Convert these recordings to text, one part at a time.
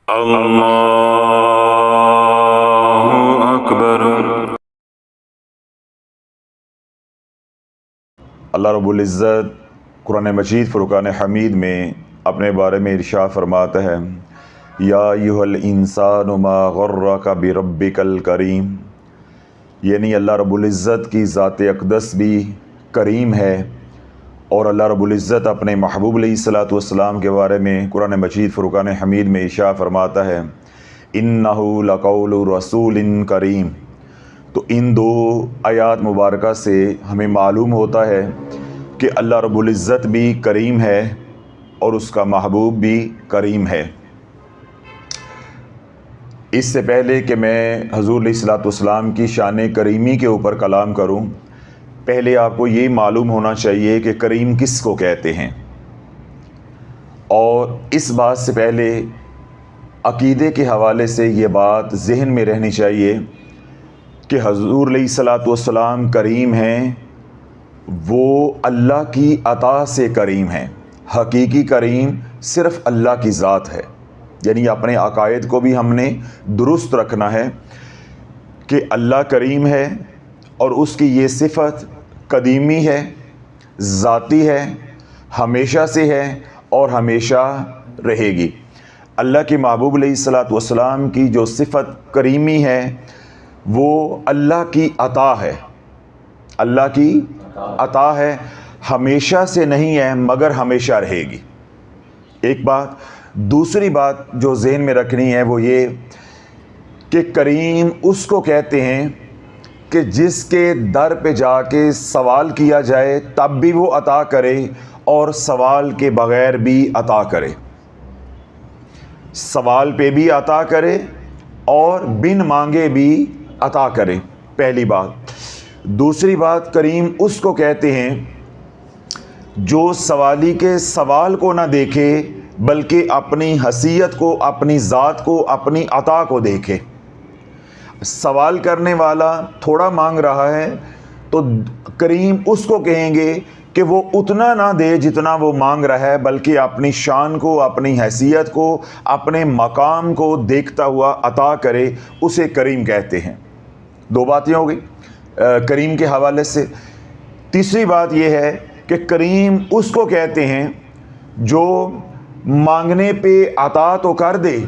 اللہ اکبر۔ اللہ رب العزت قرآن مجید فرقان حمید میں اپنے بارے میں ارشاد فرماتا ہے، یا ایھا الانسان ما غرک بربک الکریم، یعنی اللہ رب العزت کی ذات اقدس بھی کریم ہے، اور اللہ رب العزت اپنے محبوب علیہ الصلوۃ والسلام کے بارے میں قرآن مجید فرقان حمید میں ارشاد فرماتا ہے، انہ لقول رسول کریم۔ تو ان دو آیات مبارکہ سے ہمیں معلوم ہوتا ہے کہ اللہ رب العزت بھی کریم ہے اور اس کا محبوب بھی کریم ہے۔ اس سے پہلے کہ میں حضور علیہ الصلوۃ والسلام کی شان کریمی کے اوپر کلام کروں، پہلے آپ کو یہ معلوم ہونا چاہیے کہ کریم کس کو کہتے ہیں، اور اس بات سے پہلے عقیدے کے حوالے سے یہ بات ذہن میں رہنی چاہیے کہ حضور علیہ الصلوۃ والسلام کریم ہیں، وہ اللہ کی عطا سے کریم ہیں۔ حقیقی کریم صرف اللہ کی ذات ہے، یعنی اپنے عقائد کو بھی ہم نے درست رکھنا ہے کہ اللہ کریم ہے، اور اس کی یہ صفت قدیمی ہے، ذاتی ہے، ہمیشہ سے ہے اور ہمیشہ رہے گی۔ اللہ کے محبوب علیہ الصلوۃ والسلام کی جو صفت کریمی ہے وہ اللہ کی عطا ہے، اللہ کی عطا ہے، ہمیشہ سے نہیں ہے مگر ہمیشہ رہے گی۔ ایک بات۔ دوسری بات جو ذہن میں رکھنی ہے وہ یہ کہ کریم اس کو کہتے ہیں کہ جس کے در پہ جا کے سوال کیا جائے تب بھی وہ عطا کرے اور سوال کے بغیر بھی عطا کرے، سوال پہ بھی عطا کرے اور بن مانگے بھی عطا کرے، پہلی بات۔ دوسری بات، کریم اس کو کہتے ہیں جو سوالی کے سوال کو نہ دیکھے بلکہ اپنی حیثیت کو، اپنی ذات کو، اپنی عطا کو دیکھے۔ سوال کرنے والا تھوڑا مانگ رہا ہے تو کریم اس کو کہیں گے کہ وہ اتنا نہ دے جتنا وہ مانگ رہا ہے، بلکہ اپنی شان کو، اپنی حیثیت کو، اپنے مقام کو دیکھتا ہوا عطا کرے، اسے کریم کہتے ہیں۔ دو باتیں ہو گئی کریم کے حوالے سے۔ تیسری بات یہ ہے کہ کریم اس کو کہتے ہیں جو مانگنے پہ عطا تو کر دے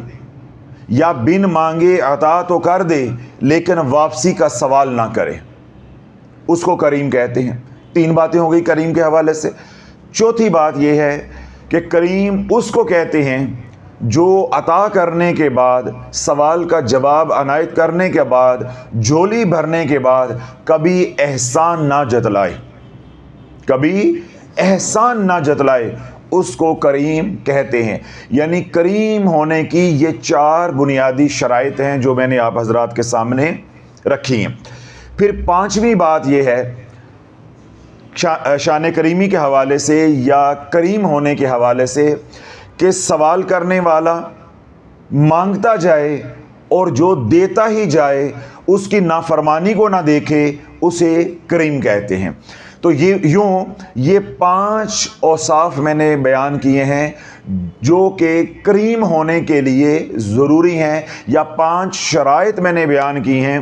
یا بن مانگے عطا تو کر دے لیکن واپسی کا سوال نہ کرے، اس کو کریم کہتے ہیں۔ تین باتیں ہو گئی کریم کے حوالے سے۔ چوتھی بات یہ ہے کہ کریم اس کو کہتے ہیں جو عطا کرنے کے بعد، سوال کا جواب عنایت کرنے کے بعد، جھولی بھرنے کے بعد کبھی احسان نہ جتلائے، کبھی احسان نہ جتلائے، اس کو کریم کہتے ہیں۔ یعنی کریم ہونے کی یہ چار بنیادی شرائط ہیں جو میں نے آپ حضرات کے سامنے رکھی ہیں۔ پھر پانچویں بات یہ ہے شان کریمی کے حوالے سے یا کریم ہونے کے حوالے سے کہ سوال کرنے والا مانگتا جائے اور جو دیتا ہی جائے اس کی نافرمانی کو نہ دیکھے، اسے کریم کہتے ہیں۔ تو یہ پانچ اوصاف میں نے بیان کیے ہیں جو کہ کریم ہونے کے لیے ضروری ہیں، یا پانچ شرائط میں نے بیان کی ہیں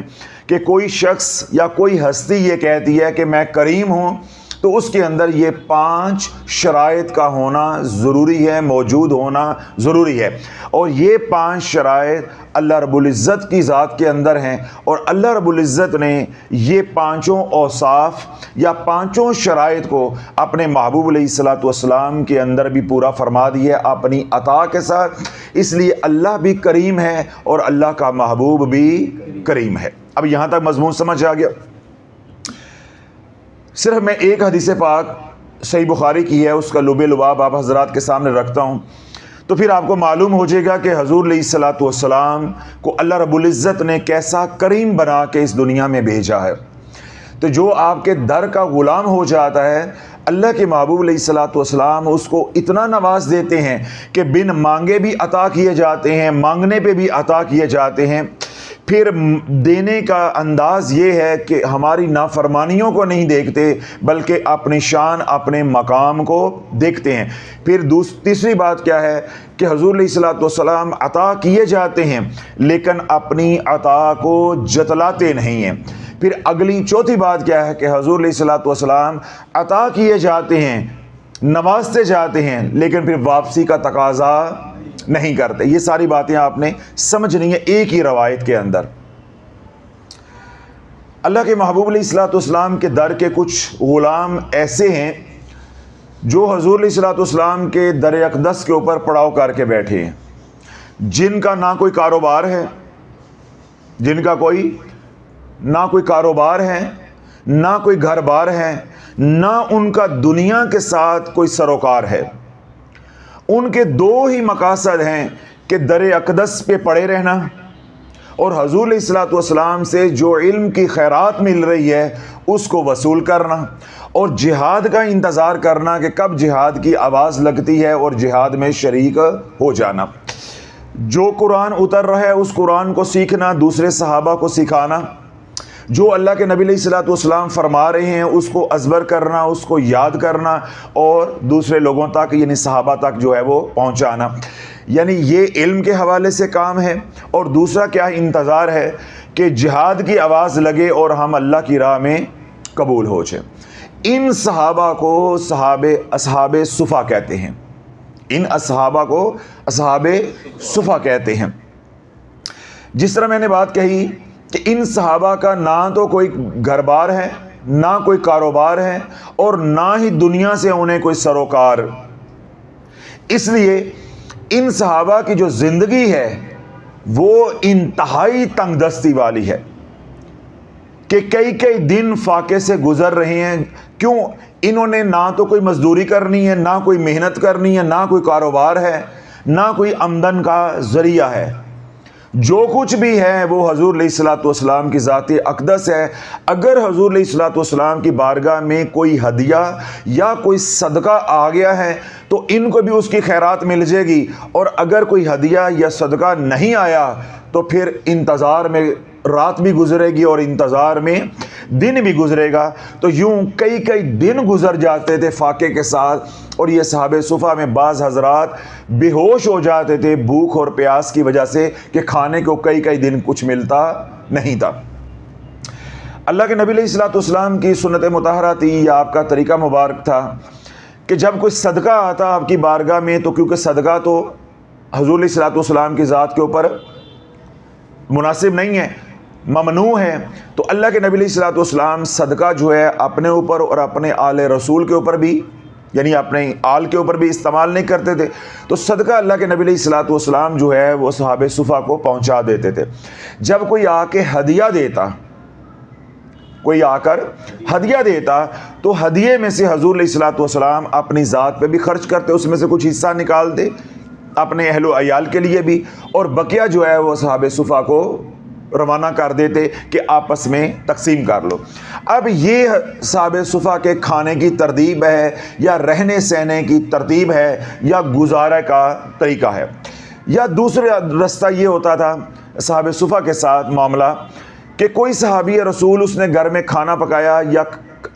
کہ کوئی شخص یا کوئی ہستی یہ کہتی ہے کہ میں کریم ہوں تو اس کے اندر یہ پانچ شرائط کا ہونا ضروری ہے، موجود ہونا ضروری ہے، اور یہ پانچ شرائط اللہ رب العزت کی ذات کے اندر ہیں، اور اللہ رب العزت نے یہ پانچوں اوصاف یا پانچوں شرائط کو اپنے محبوب علیہ الصلوۃ والسلام کے اندر بھی پورا فرما دیا اپنی عطا کے ساتھ۔ اس لیے اللہ بھی کریم ہے اور اللہ کا محبوب بھی کریم ہے۔ اب یہاں تک مضمون سمجھ آ گیا۔ صرف میں ایک حدیث پاک صحیح بخاری کی ہے، اس کا لب لباب آپ حضرات کے سامنے رکھتا ہوں، تو پھر آپ کو معلوم ہو جائے گا کہ حضور علیہ الصلوۃ والسلام کو اللہ رب العزت نے کیسا کریم بنا کے اس دنیا میں بھیجا ہے۔ تو جو آپ کے در کا غلام ہو جاتا ہے، اللہ کے محبوب علیہ الصلوۃ والسلام اس کو اتنا نواز دیتے ہیں کہ بن مانگے بھی عطا کیے جاتے ہیں، مانگنے پہ بھی عطا کیے جاتے ہیں۔ پھر دینے کا انداز یہ ہے کہ ہماری نافرمانیوں کو نہیں دیکھتے بلکہ اپنی شان اپنے مقام کو دیکھتے ہیں۔ پھر تیسری بات کیا ہے کہ حضور علیہ الصلوۃ والسلام عطا کیے جاتے ہیں لیکن اپنی عطا کو جتلاتے نہیں ہیں۔ پھر اگلی چوتھی بات کیا ہے کہ حضور علیہ الصلوۃ والسلام عطا کیے جاتے ہیں، نوازتے جاتے ہیں، لیکن پھر واپسی کا تقاضا نہیں کرتے۔ یہ ساری باتیں آپ نے سمجھنی ہے ایک ہی روایت کے اندر۔ اللہ کے محبوب علیہ الصلوۃ والسلام کے در کے کچھ غلام ایسے ہیں جو حضور علیہ الصلوۃ والسلام کے در اقدس کے اوپر پڑاؤ کر کے بیٹھے ہیں، جن کا نہ کوئی کاروبار ہے، نہ کوئی کاروبار ہے، نہ کوئی گھر بار ہے، نہ ان کا دنیا کے ساتھ کوئی سروکار ہے۔ ان کے دو ہی مقاصد ہیں کہ در اقدس پہ پڑے رہنا اور حضور علیہ الصلوۃ والسلام سے جو علم کی خیرات مل رہی ہے اس کو وصول کرنا، اور جہاد کا انتظار کرنا کہ کب جہاد کی آواز لگتی ہے اور جہاد میں شریک ہو جانا۔ جو قرآن اتر رہا ہے اس قرآن کو سیکھنا، دوسرے صحابہ کو سکھانا، جو اللہ کے نبی علیہ الصلوۃ والسلام فرما رہے ہیں اس کو ازبر کرنا، اس کو یاد کرنا اور دوسرے لوگوں تک یعنی صحابہ تک جو ہے وہ پہنچانا، یعنی یہ علم کے حوالے سے کام ہے۔ اور دوسرا کیا انتظار ہے کہ جہاد کی آواز لگے اور ہم اللہ کی راہ میں قبول ہو جائیں۔ ان صحابہ کو اصحاب صفا کہتے ہیں، ان اصحابہ کو اصحاب صفا کہتے ہیں۔ جس طرح میں نے بات کہی کہ ان صحابہ کا نہ تو کوئی گھر بار ہے، نہ کوئی کاروبار ہے اور نہ ہی دنیا سے انہیں کوئی سروکار، اس لیے ان صحابہ کی جو زندگی ہے وہ انتہائی تنگ دستی والی ہے کہ کئی دن فاقے سے گزر رہے ہیں۔ کیوں؟ انہوں نے نہ تو کوئی مزدوری کرنی ہے، نہ کوئی محنت کرنی ہے، نہ کوئی کاروبار ہے، نہ کوئی آمدن کا ذریعہ ہے۔ جو کچھ بھی ہے وہ حضور علیہ الصلوۃ والسلام کی ذات اقدس ہے۔ اگر حضور علیہ الصلوۃ والسلام کی بارگاہ میں کوئی ہدیہ یا کوئی صدقہ آ گیا ہے تو ان کو بھی اس کی خیرات مل جائے گی، اور اگر کوئی ہدیہ یا صدقہ نہیں آیا تو پھر انتظار میں رات بھی گزرے گی اور انتظار میں دن بھی گزرے گا۔ تو یوں کئی دن گزر جاتے تھے فاقے کے ساتھ، اور یہ صحابہ صفا میں بعض حضرات بے ہوش ہو جاتے تھے بھوک اور پیاس کی وجہ سے کہ کھانے کو کئی دن کچھ ملتا نہیں تھا۔ اللہ کے نبی علیہ الصلوۃ والسلام کی سنت مطہرہ تھی یا آپ کا طریقہ مبارک تھا کہ جب کوئی صدقہ آتا آپ کی بارگاہ میں تو کیونکہ صدقہ تو حضور علیہ الصلوۃ والسلام کی ذات کے اوپر مناسب نہیں ہے، ممنوع ہے، تو اللہ کے نبی علیہ الصلوۃ والسلام صدقہ جو ہے اپنے اوپر اور اپنے آل رسول کے اوپر بھی یعنی اپنے آل کے اوپر بھی استعمال نہیں کرتے تھے۔ تو صدقہ اللہ کے نبی علیہ الصلوۃ والسلام جو ہے وہ صحابہ صفا کو پہنچا دیتے تھے۔ جب کوئی آ کے ہدیہ دیتا، کوئی آ کر ہدیہ دیتا تو ہدیے میں سے حضور علیہ الصلوۃ والسلام اپنی ذات پہ بھی خرچ کرتے، اس میں سے کچھ حصہ نکالتے اپنے اہل و عیال کے لیے بھی، اور بقیہ جو ہے وہ صحابہ صفا کو روانہ کر دیتے کہ آپس میں تقسیم کر لو۔ اب یہ صحابہ صفا کے کھانے کی ترتیب ہے یا رہنے سہنے کی ترتیب ہے یا گزارے کا طریقہ ہے، یا دوسرا رستہ یہ ہوتا تھا صحابہ صفا کے ساتھ معاملہ کہ کوئی صحابی رسول اس نے گھر میں کھانا پکایا یا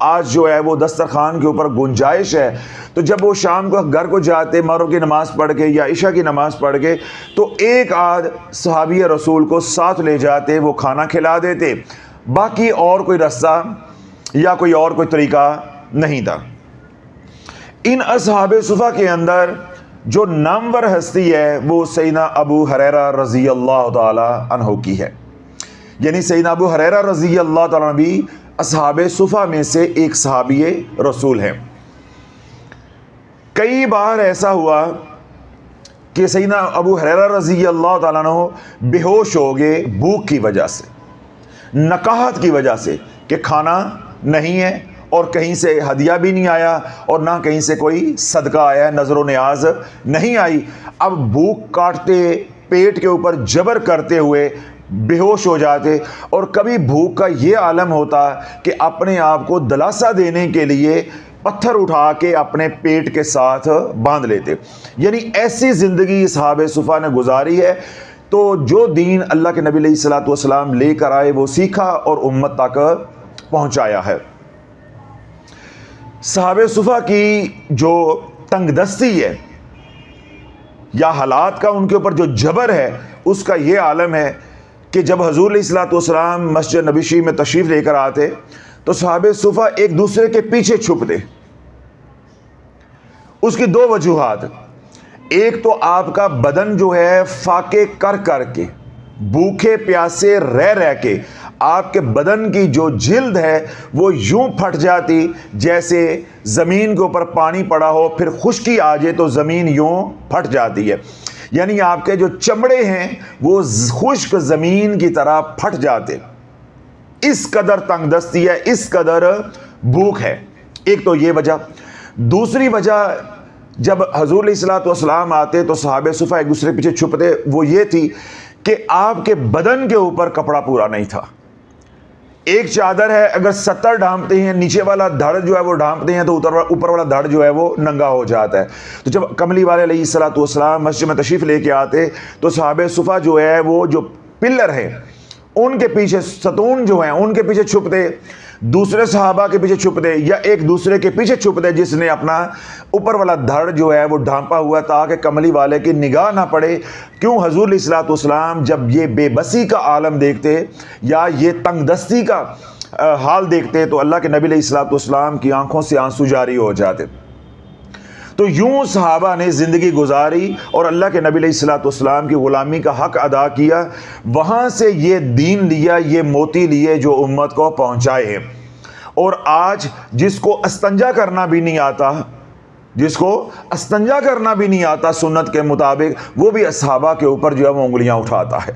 آج جو ہے وہ دسترخوان کے اوپر گنجائش ہے، تو جب وہ شام کو گھر کو جاتے مغرب کی نماز پڑھ کے یا عشاء کی نماز پڑھ کے تو ایک آدھ صحابی رسول کو ساتھ لے جاتے، وہ کھانا کھلا دیتے، باقی اور کوئی رستہ یا کوئی اور کوئی طریقہ نہیں تھا۔ ان اصحاب صفا کے اندر جو نامور ہستی ہے وہ سیدنا ابو ہریرہ رضی اللہ تعالی عنہ کی ہے، یعنی سیدنا ابو ہریرہ رضی اللہ تعالی عنہ بھی اصحاب صفا میں سے ایک صحابی رسول ہیں۔ کئی بار ایسا ہوا کہ سیدنا ابو ہریرہ رضی اللہ تعالیٰ عنہ بے ہوش ہو گئے بھوک کی وجہ سے، نقاہت کی وجہ سے کہ کھانا نہیں ہے اور کہیں سے ہدیہ بھی نہیں آیا اور نہ کہیں سے کوئی صدقہ آیا، نظر و نیاز نہیں آئی۔ اب بھوک کاٹتے پیٹ کے اوپر جبر کرتے ہوئے بے ہوش ہو جاتے، اور کبھی بھوک کا یہ عالم ہوتا کہ اپنے آپ کو دلاسا دینے کے لیے پتھر اٹھا کے اپنے پیٹ کے ساتھ باندھ لیتے۔ یعنی ایسی زندگی صحابہ صفا نے گزاری ہے تو جو دین اللہ کے نبی علیہ الصلوۃ والسلام لے کر آئے وہ سیکھا اور امت تک پہنچایا ہے۔ صحابہ صفا کی جو تنگ دستی ہے یا حالات کا ان کے اوپر جو جبر ہے، اس کا یہ عالم ہے کہ جب حضور علیہ الصلوۃ والسلام مسجد نبوی میں تشریف لے کر آتے تو صحابہ صفا ایک دوسرے کے پیچھے چھپتے۔ اس کی دو وجوہات، ایک تو آپ کا بدن جو ہے فاقے کر کر کے، بھوکے پیاسے رہ کے آپ کے بدن کی جو جلد ہے وہ یوں پھٹ جاتی جیسے زمین کے اوپر پانی پڑا ہو پھر خشکی آ جائے تو زمین یوں پھٹ جاتی ہے، یعنی آپ کے جو چمڑے ہیں وہ خشک زمین کی طرح پھٹ جاتے۔ اس قدر تنگ دستی ہے، اس قدر بھوک ہے، ایک تو یہ وجہ۔ دوسری وجہ، جب حضور علیہ الصلوۃ والسلام آتے تو صحابہ صفا ایک دوسرے کے پیچھے چھپتے، وہ یہ تھی کہ آپ کے بدن کے اوپر کپڑا پورا نہیں تھا۔ ایک چادر ہے، اگر 70 ڈھانپتے ہیں، نیچے والا دھڑ جو ہے وہ ڈھانپتے ہیں تو اوپر والا دھڑ جو ہے وہ ننگا ہو جاتا ہے۔ تو جب کملی والے علیہ الصلوۃ والسلام مسجد میں تشریف لے کے آتے تو صحابہ صفا جو ہے وہ جو پلر ہے ان کے پیچھے، ستون جو ہیں ان کے پیچھے چھپتے، دوسرے صحابہ کے پیچھے چھپتے یا ایک دوسرے کے پیچھے چھپتے جس نے اپنا اوپر والا دھڑ جو ہے وہ ڈھانپا ہوا تاکہ کملی والے کی نگاہ نہ پڑے۔ کیوں؟ حضور علیہ الصلوۃ والسلام جب یہ بے بسی کا عالم دیکھتے یا یہ تنگ دستی کا حال دیکھتے تو اللہ کے نبی علیہ الصلوۃ والسلام کی آنکھوں سے آنسو جاری ہو جاتے۔ تو یوں صحابہ نے زندگی گزاری اور اللہ کے نبی علیہ الصلوۃ والسلام کی غلامی کا حق ادا کیا، وہاں سے یہ دین لیا، یہ موتی لیے جو امت کو پہنچائے ہیں۔ اور آج جس کو استنجا کرنا بھی نہیں آتا، جس کو استنجا کرنا بھی نہیں آتا سنت کے مطابق، وہ بھی صحابہ کے اوپر جو ہے وہ انگلیاں اٹھاتا ہے۔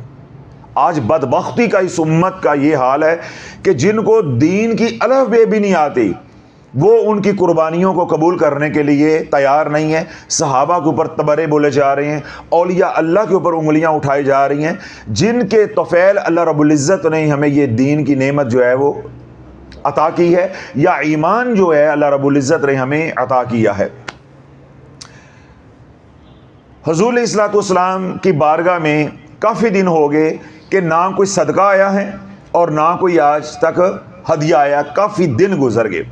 آج بدبختی کا اس امت کا یہ حال ہے کہ جن کو دین کی الف بے بھی نہیں آتی وہ ان کی قربانیوں کو قبول کرنے کے لیے تیار نہیں ہے۔ صحابہ کے اوپر تبرے بولے جا رہے ہیں، اولیاء اللہ کے اوپر انگلیاں اٹھائی جا رہی ہیں، جن کے طفیل اللہ رب العزت نے ہمیں یہ دین کی نعمت جو ہے وہ عطا کی ہے، یا ایمان جو ہے اللہ رب العزت نے ہمیں عطا کیا ہے۔ حضور علیہ الصلوۃ والسلام کی بارگاہ میں کافی دن ہو گئے کہ نہ کوئی صدقہ آیا ہے اور نہ کوئی آج تک ہدیہ آیا، کافی دن گزر گئے۔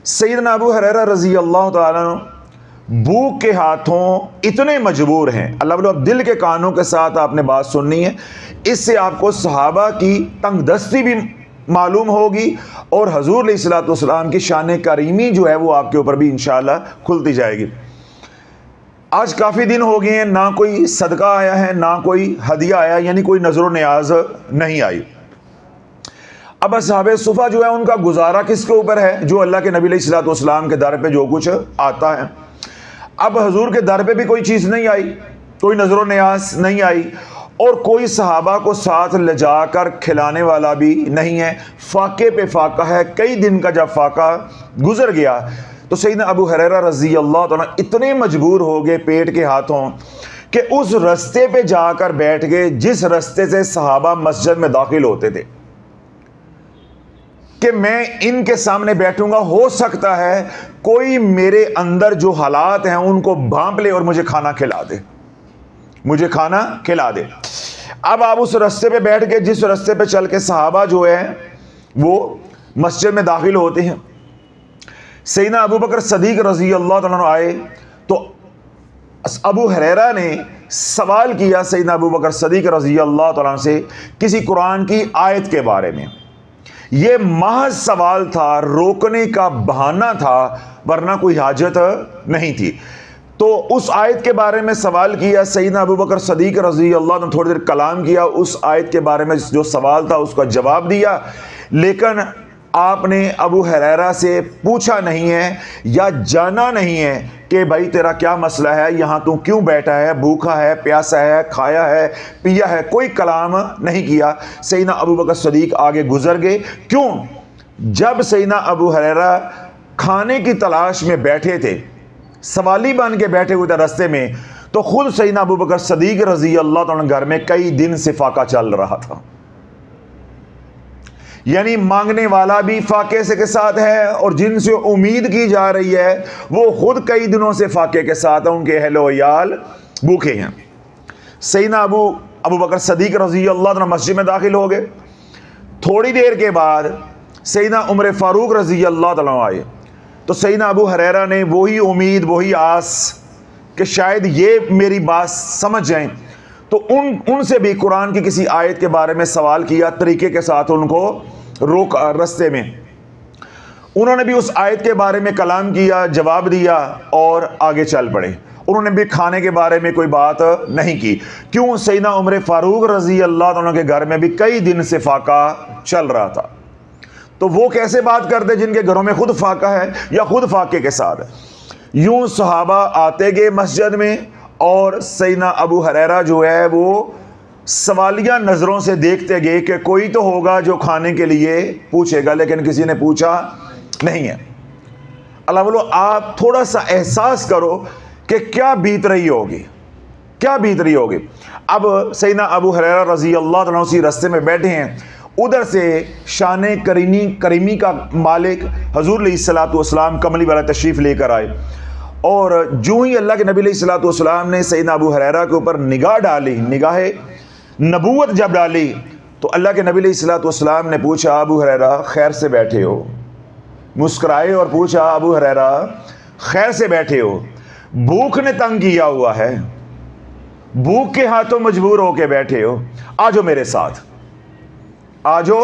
سیدنا ابو ہریرہ رضی اللہ تعالیٰ عنہ بھوک کے ہاتھوں اتنے مجبور ہیں، اللہ بلو اب دل کے کانوں کے ساتھ آپ نے بات سننی ہے، اس سے آپ کو صحابہ کی تنگ دستی بھی معلوم ہوگی اور حضور علیہ الصلوۃ والسلام کی شان کریمی جو ہے وہ آپ کے اوپر بھی انشاءاللہ کھلتی جائے گی۔ آج کافی دن ہو گئے ہیں، نہ کوئی صدقہ آیا ہے نہ کوئی ہدیہ آیا، یعنی کوئی نظر و نیاز نہیں آئی۔ اب اصحاب صفا جو ہے ان کا گزارا کس کے اوپر ہے؟ جو اللہ کے نبی علیہ الصلوۃ والسلام کے در پہ جو کچھ آتا ہے۔ اب حضور کے در پہ بھی کوئی چیز نہیں آئی، کوئی نظر و نیاز نہیں آئی اور کوئی صحابہ کو ساتھ لے جا کر کھلانے والا بھی نہیں ہے، فاقے پہ فاقہ ہے۔ کئی دن کا جب فاقہ گزر گیا تو سیدنا ابو ہریرہ رضی اللہ تعالیٰ اتنے مجبور ہو گئے پیٹ کے ہاتھوں کہ اس رستے پہ جا کر بیٹھ گئے جس رستے سے صحابہ مسجد میں داخل ہوتے تھے، کہ میں ان کے سامنے بیٹھوں گا، ہو سکتا ہے کوئی میرے اندر جو حالات ہیں ان کو بھانپ لے اور مجھے کھانا کھلا دے، مجھے کھانا کھلا دے۔ اب آپ اس رستے پہ بیٹھ کے جس رستے پہ چل کے صحابہ جو ہے وہ مسجد میں داخل ہوتے ہیں، سیدنا ابو بکر صدیق رضی اللہ تعالیٰ عنہ آئے تو ابو ہریرہ نے سوال کیا سیدنا ابو بکر صدیق رضی اللہ تعالیٰ عنہ سے کسی قرآن کی آیت کے بارے میں۔ یہ محض سوال تھا، روکنے کا بہانہ تھا، ورنہ کوئی حاجت نہیں تھی۔ تو اس آیت کے بارے میں سوال کیا، سیدنا ابو بکر صدیق رضی اللہ عنہ تھوڑی دیر کلام کیا، اس آیت کے بارے میں جو سوال تھا اس کا جواب دیا، لیکن آپ نے ابو ہریرہ سے پوچھا نہیں ہے یا جانا نہیں ہے کہ بھائی تیرا کیا مسئلہ ہے، یہاں تو کیوں بیٹھا ہے، بھوکا ہے، پیاسا ہے، کھایا ہے، پیا ہے، کوئی کلام نہیں کیا۔ سیدنا ابو بکر صدیق آگے گزر گئے۔ کیوں؟ جب سیدنا ابو ہریرہ کھانے کی تلاش میں بیٹھے تھے، سوالی بن کے بیٹھے ہوئے تھے رستے میں، تو خود سیدنا ابو بکر صدیق رضی اللہ تعالیٰ گھر میں کئی دن سے فاقہ چل رہا تھا، یعنی مانگنے والا بھی فاقے سے کے ساتھ ہے اور جن سے امید کی جا رہی ہے وہ خود کئی دنوں سے فاقے کے ساتھ ہیں، ان کے اہل و عیال بھوکے ہیں۔ سیدنا ابو بکر صدیق رضی اللہ عنہ مسجد میں داخل ہو گئے. تھوڑی دیر کے بعد سیدنا عمر فاروق رضی اللہ عنہ آئے. تو سیدنا ابو ہریرہ نے وہی امید, وہی آس کہ شاید یہ میری بات سمجھ جائیں, تو ان سے بھی قرآن کی کسی آیت کے بارے میں سوال کیا, طریقے کے ساتھ ان کو روکا رستے میں. انہوں نے بھی اس آیت کے بارے میں کلام کیا, جواب دیا اور آگے چل پڑے. انہوں نے بھی کھانے کے بارے میں کوئی بات نہیں کی. کیوں؟ سیدنا عمر فاروق رضی اللہ عنہ کے گھر میں بھی کئی دن سے فاقہ چل رہا تھا. تو وہ کیسے بات کرتے جن کے گھروں میں خود فاقہ ہے یا خود فاقے کے ساتھ ہے. یوں صحابہ آتے گئے مسجد میں, اور سیدنا ابو ہریرہ جو ہے وہ سوالیہ نظروں سے دیکھتے گئے کہ کوئی تو ہوگا جو کھانے کے لیے پوچھے گا, لیکن کسی نے پوچھا نہیں ہے. اللہ بولو آپ تھوڑا سا احساس کرو کہ کیا بیت رہی ہوگی, کیا بیت رہی ہوگی. اب سیدنا ابو ہریرہ رضی اللہ عنہ اسی رستے میں بیٹھے ہیں, ادھر سے شان کریمی کا مالک حضور علیہ الصلوۃ والسلام کملی والا تشریف لے کر آئے. اور جو ہی اللہ کے نبی علیہ الصلوۃ والسلام نے سیدنا ابو ہریرہ کے اوپر نگاہ ڈالی, نگاہ نبوت جب ڈالی, تو اللہ کے نبی علیہ الصلوۃ والسلام نے پوچھا ابو ہریرہ خیر سے بیٹھے ہو؟ مسکرائے اور پوچھا ابو ہریرہ خیر سے بیٹھے ہو؟ بھوک نے تنگ کیا ہوا ہے, بھوک کے ہاتھوں مجبور ہو کے بیٹھے ہو, آجو میرے ساتھ, آجو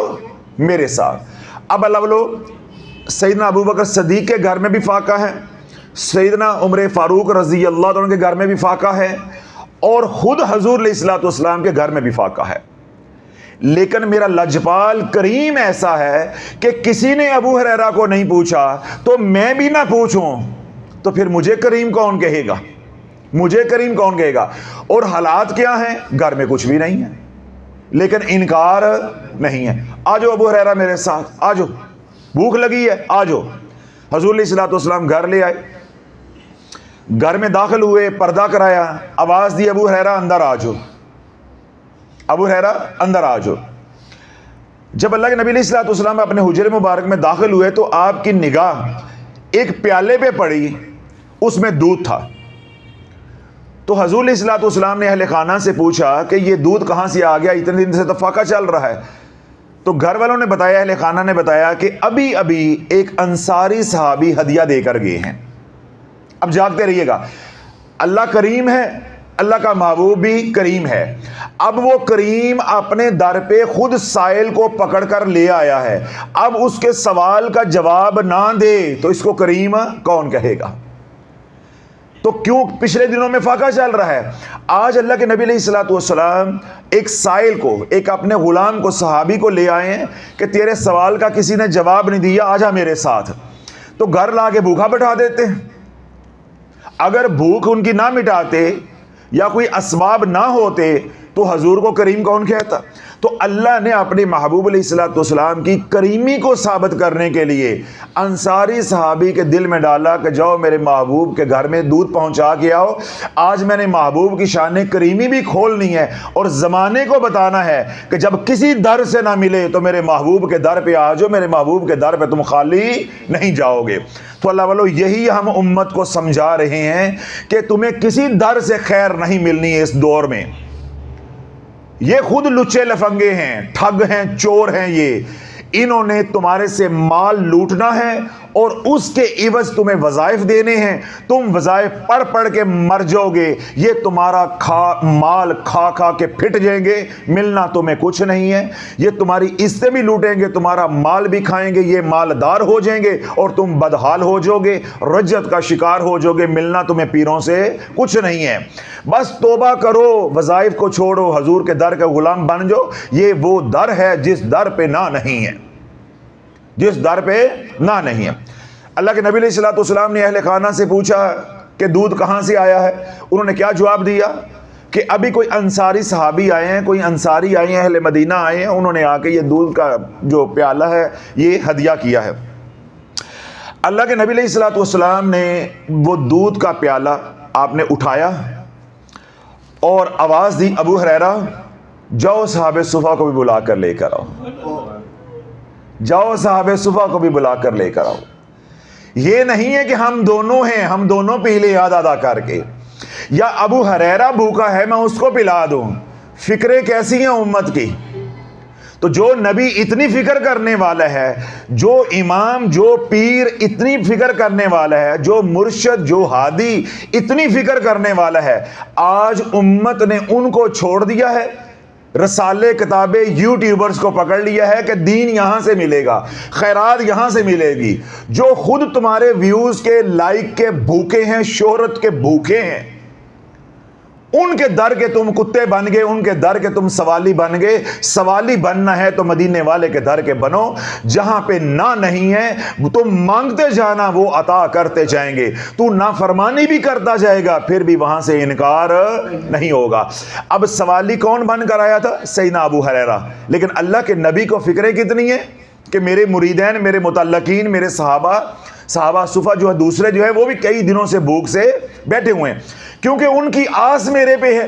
میرے ساتھ. اب اللہ بولو سیدنا ابو بکر صدیق کے گھر میں بھی فاقہ ہے, سیدنا عمر فاروق رضی اللہ عنہ کے گھر میں بھی فاقہ ہے, اور خود حضور علیہ الصلوۃ والسلام کے گھر میں بھی فاقہ ہے. لیکن میرا لجپال کریم ایسا ہے کہ کسی نے ابو ہریرہ کو نہیں پوچھا, تو میں بھی نہ پوچھوں تو پھر مجھے کریم کون کہے گا, مجھے کریم کون کہے گا. اور حالات کیا ہیں؟ گھر میں کچھ بھی نہیں ہے لیکن انکار نہیں ہے. آجو ابو ہریرہ میرے ساتھ, آجو, بھوک لگی ہے, آجو. حضور علیہ الصلوۃ والسلام گھر لے آئے, گھر میں داخل ہوئے, پردہ کرایا, آواز دی ابو ہریرہ اندر آجو, ابو ہریرہ اندر آجو. جب اللہ کے نبی علیہ الصلوۃ والسلام اپنے حجرے مبارک میں داخل ہوئے تو آپ کی نگاہ ایک پیالے پہ پڑی, اس میں دودھ تھا. تو حضور علیہ الصلوۃ والسلام نے اہل خانہ سے پوچھا کہ یہ دودھ کہاں سے آ گیا, اتنے دن سے تو فاقہ چل رہا ہے. تو گھر والوں نے بتایا, اہل خانہ نے بتایا کہ ابھی ابھی ایک انصاری صحابی ہدیہ دے کر گئے ہیں. اب جاگتے رہیے گا, اللہ کریم ہے, اللہ کا محبوب بھی کریم ہے. اب وہ کریم اپنے در پہ خود سائل کو پکڑ کر لے آیا ہے, اب اس کے سوال کا جواب نہ دے تو اس کو کریم کون کہے گا. تو کیوں پچھلے دنوں میں فاقہ چل رہا ہے, آج اللہ کے نبی علیہ الصلوۃ والسلام ایک سائل کو, ایک اپنے غلام کو, صحابی کو لے آئے ہیں کہ تیرے سوال کا کسی نے جواب نہیں دیا, آجا میرے ساتھ. تو گھر لا کے بھوکا بٹھا دیتے. اگر بھوک ان کی نہ مٹاتے یا کوئی اسباب نہ ہوتے تو حضور کو کریم کون کہتا. تو اللہ نے اپنے محبوب علیہ الصلوۃ والسلام کی کریمی کو ثابت کرنے کے لیے انصاری صحابی کے دل میں ڈالا کہ جاؤ میرے محبوب کے گھر میں دودھ پہنچا کے آؤ. آج میں نے محبوب کی شان کریمی بھی کھولنی ہے اور زمانے کو بتانا ہے کہ جب کسی در سے نہ ملے تو میرے محبوب کے در پہ آ جاؤ, میرے محبوب کے در پہ تم خالی نہیں جاؤ گے. تو اللہ والو یہی ہم امت کو سمجھا رہے ہیں کہ تمہیں کسی در سے خیر نہیں ملنی ہے اس دور میں. یہ خود لچے لفنگے ہیں, ٹھگ ہیں, چور ہیں, یہ انہوں نے تمہارے سے مال لوٹنا ہے اور اس کے عوض تمہیں وظائف دینے ہیں. تم وظائف پڑھ پڑھ کے مر جاؤ گے, یہ تمہارا مال کھا کھا کے پھٹ جائیں گے, ملنا تمہیں کچھ نہیں ہے. یہ تمہاری عزتیں بھی لوٹیں گے, تمہارا مال بھی کھائیں گے, یہ مالدار ہو جائیں گے اور تم بدحال ہو جاؤ گے, رجت کا شکار ہو جاؤ گے. ملنا تمہیں پیروں سے کچھ نہیں ہے. بس توبہ کرو, وظائف کو چھوڑو, حضور کے در کا غلام بن جاؤ. یہ وہ در ہے جس در پہ نہ نہیں ہے, جس در پہ نہ نہیں ہے. اللہ کے نبی علیہ الصلوۃ والسلام نے اہل خانہ سے پوچھا کہ دودھ کہاں سے آیا ہے. انہوں نے کیا جواب دیا کہ ابھی کوئی انصاری صحابی آئے ہیں, کوئی انصاری آئے ہیں, اہل مدینہ آئے ہیں, انہوں نے آ کے یہ دودھ کا جو پیالہ ہے یہ ہدیہ کیا ہے. اللہ کے نبی علیہ الصلوۃ والسلام نے وہ دودھ کا پیالہ آپ نے اٹھایا اور آواز دی, ابو ہریرہ جاؤ صحابہ صفا کو بھی بلا کر لے کر آؤ, جاؤ صحابہ صفا کو بھی بلا کر لے کر آؤ. یہ نہیں ہے کہ ہم دونوں ہیں, ہم دونوں پی لیں یاد ادا کر کے. یا ابو ہریرہ بھوکا ہے میں اس کو پلا دوں. فکریں کیسی ہیں امت کی. تو جو نبی اتنی فکر کرنے والا ہے، جو امام جو پیر اتنی فکر کرنے والا ہے، جو مرشد جو ہادی اتنی فکر کرنے والا ہے، آج امت نے ان کو چھوڑ دیا ہے. رسالے کتابیں یوٹیوبرز کو پکڑ لیا ہے کہ دین یہاں سے ملے گا، خیرات یہاں سے ملے گی. جو خود تمہارے ویوز کے لائک کے بھوکے ہیں، شہرت کے بھوکے ہیں، ان کے در کے تم کتے بن گئے، ان کے در کے تم سوالی بن گئے. سوالی بننا ہے تو مدینے والے کے در کے بنو. جہاں پہ نہ نہیں ہے تم مانگتے جانا، وہ عطا کرتے جائیں گے. تو نافرمانی بھی کرتا جائے گا، پھر بھی وہاں سے انکار نہیں ہوگا. اب سوالی کون بن کر آیا تھا؟ سیدنا ابو ہریرہ. لیکن اللہ کے نبی کو فکریں کتنی ہیں کہ میرے مریدین، میرے متعلقین، میرے صحابہ صفہ جو ہے دوسرے جو ہے وہ بھی کئی دنوں سے بھوک سے بیٹھے ہوئے ہیں، کیونکہ ان کی آس میرے پہ ہے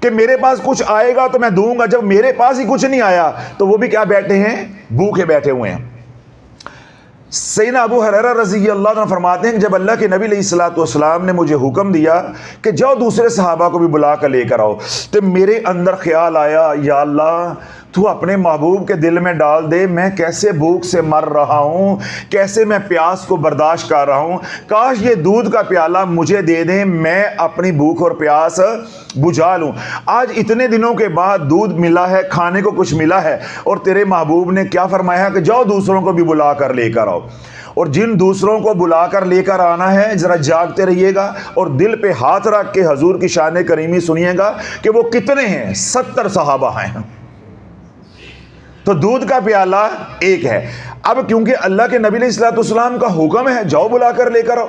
کہ میرے پاس کچھ آئے گا تو میں دوں گا. جب میرے پاس ہی کچھ نہیں آیا تو وہ بھی کیا بیٹھے ہیں؟ بھوکے بیٹھے ہوئے ہیں. سیدنا ابو ہریرہ رضی اللہ عنہ فرماتے ہیں کہ جب اللہ کے نبی علیہ الصلوۃ والسلام نے مجھے حکم دیا کہ جاؤ دوسرے صحابہ کو بھی بلا کر لے کر آؤ، تو میرے اندر خیال آیا، یا اللہ تو اپنے محبوب کے دل میں ڈال دے میں کیسے بھوک سے مر رہا ہوں، کیسے میں پیاس کو برداشت کر رہا ہوں. کاش یہ دودھ کا پیالہ مجھے دے دیں، میں اپنی بھوک اور پیاس بجھا لوں. آج اتنے دنوں کے بعد دودھ ملا ہے، کھانے کو کچھ ملا ہے، اور تیرے محبوب نے کیا فرمایا کہ جاؤ دوسروں کو بھی بلا کر لے کر آؤ. اور جن دوسروں کو بلا کر لے کر آنا ہے ذرا جاگتے رہیے گا اور دل پہ ہاتھ رکھ کے حضور کی شان کریمی سنیے گا کہ وہ کتنے ہیں. 70 صحابہ ہیں. تو دودھ کا پیالہ ایک ہے. اب کیونکہ اللہ کے نبی علیہ الصلوۃ والسلام کا حکم ہے جاؤ بلا کر لے کر آؤ،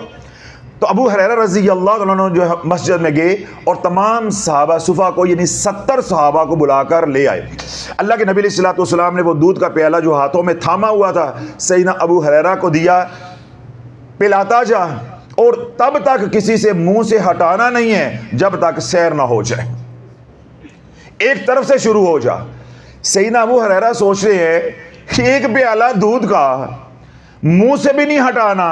تو ابو ہریرہ رضی اللہ عنہ جو ہے مسجد میں گئے اور تمام صحابہ صفہ کو یعنی 70 صحابہ کو بلا کر لے آئے. اللہ کے نبی علیہ الصلوۃ والسلام نے وہ دودھ کا پیالہ جو ہاتھوں میں تھاما ہوا تھا سیدنا ابو ہریرہ کو دیا، پلاتا جا اور تب تک کسی سے منہ سے ہٹانا نہیں ہے جب تک سیر نہ ہو جائے. ایک طرف سے شروع ہو جا. سیدنا ابو ہریرہ سوچ رہے ہیں کہ ایک پیالہ دودھ کا منہ سے بھی نہیں ہٹانا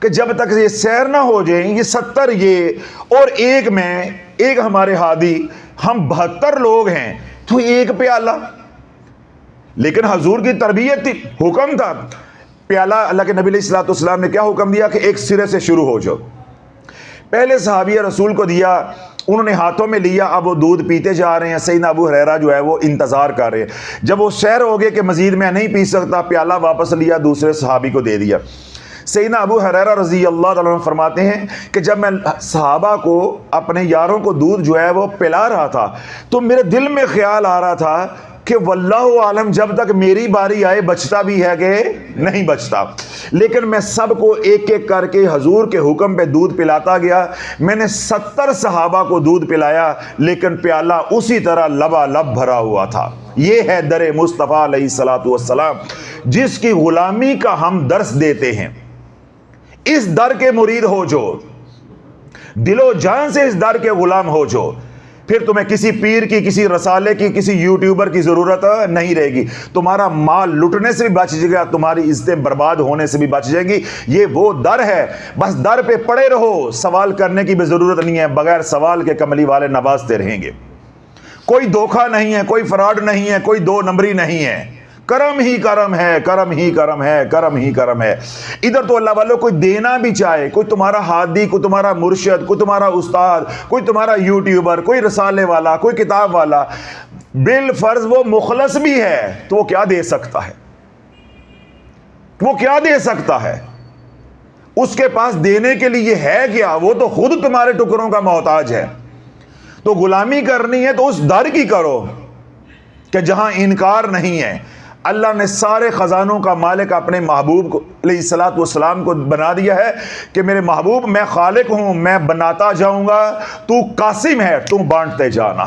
کہ جب تک یہ سیر نہ ہو جائیں. یہ 70 یہ اور ایک میں، ایک ہمارے ہادی، ہم 72 لوگ ہیں تو ایک پیالہ. لیکن حضور کی تربیت تھی، حکم تھا. پیالہ اللہ کے نبی علیہ الصلوۃ والسلام نے کیا حکم دیا کہ ایک سرے سے شروع ہو جاؤ. پہلے صحابی رسول کو دیا، انہوں نے ہاتھوں میں لیا، اب وہ دودھ پیتے جا رہے ہیں. سیدنا ابو ہریرہ جو ہے وہ انتظار کر رہے ہیں. جب وہ سیر ہو گئے کہ مزید میں نہیں پی سکتا، پیالہ واپس لیا، دوسرے صحابی کو دے دیا. سیدنا ابو ہریرہ رضی اللہ عنہ فرماتے ہیں کہ جب میں صحابہ کو، اپنے یاروں کو دودھ جو ہے وہ پلا رہا تھا تو میرے دل میں خیال آ رہا تھا کہ واللہ عالم جب تک میری باری آئے بچتا بھی ہے کہ نہیں بچتا. لیکن میں سب کو ایک ایک کر کے حضور کے حکم پہ دودھ پلاتا گیا. میں نے 70 صحابہ کو دودھ پلایا لیکن پیالہ اسی طرح لبالب بھرا ہوا تھا. یہ ہے در مصطفیٰ علیہ الصلوۃ والسلام جس کی غلامی کا ہم درس دیتے ہیں. اس در کے مرید ہو جو، دل و جان سے اس در کے غلام ہو جو، پھر تمہیں کسی پیر کی، کسی رسالے کی، کسی یوٹیوبر کی ضرورت نہیں رہے گی. تمہارا مال لٹنے سے بھی بچ جائے گا، تمہاری عزتیں برباد ہونے سے بھی بچ جائے گی. یہ وہ در ہے، بس در پہ پڑے رہو، سوال کرنے کی بھی ضرورت نہیں ہے. بغیر سوال کے کملی والے نوازتے رہیں گے. کوئی دھوکہ نہیں ہے، کوئی فراڈ نہیں ہے، کوئی دو نمبری نہیں ہے. کرم ہی کرم ہے، کرم ہی کرم ہے، کرم ہی کرم ہے. ادھر تو اللہ والوں کوئی دینا بھی چاہے، کوئی تمہارا ہادی، کوئی تمہارا مرشد، کوئی تمہارا استاد، کوئی تمہارا یوٹیوبر، کوئی رسالے والا، کوئی کتاب والا، بالفرض وہ مخلص بھی ہے تو وہ کیا دے سکتا ہے؟ وہ کیا دے سکتا ہے؟ اس کے پاس دینے کے لیے ہے کیا؟ وہ تو خود تمہارے ٹکڑوں کا محتاج ہے. تو غلامی کرنی ہے تو اس در کی کرو کہ جہاں انکار نہیں ہے. اللہ نے سارے خزانوں کا مالک اپنے محبوب کو علیہ الصلوۃ والسلام کو بنا دیا ہے کہ میرے محبوب میں خالق ہوں، میں بناتا جاؤں گا، تو قاسم ہے، تو بانٹتے جانا.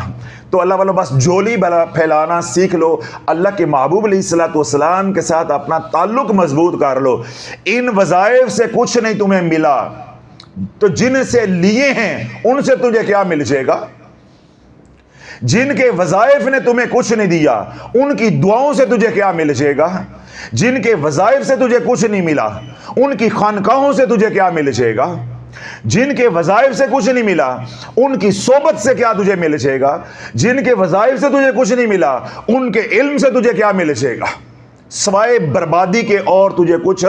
تو اللہ والوں بس جھولی پھیلانا سیکھ لو. اللہ کے محبوب علیہ الصلوۃ والسلام کے ساتھ اپنا تعلق مضبوط کر لو. ان وظائف سے کچھ نہیں تمہیں ملا تو جن سے لیے ہیں ان سے تجھے کیا مل جائے گا؟ جن کے وظائف نے تمہیں کچھ نہیں دیا ان کی دعاؤں سے تجھے کیا مل جائے گا؟ جن کے وظائف سے تجھے کچھ نہیں ملا ان کی خانقاہوں سے تجھے کیا مل جائے گا؟ جن کے وظائف سے کچھ نہیں ملا ان کی صحبت سے کیا تجھے ملے گا؟ جن کے وظائف سے تجھے کچھ نہیں ملا ان کے علم سے تجھے کیا ملے گا؟ سوائے بربادی کے اور تجھے کچھ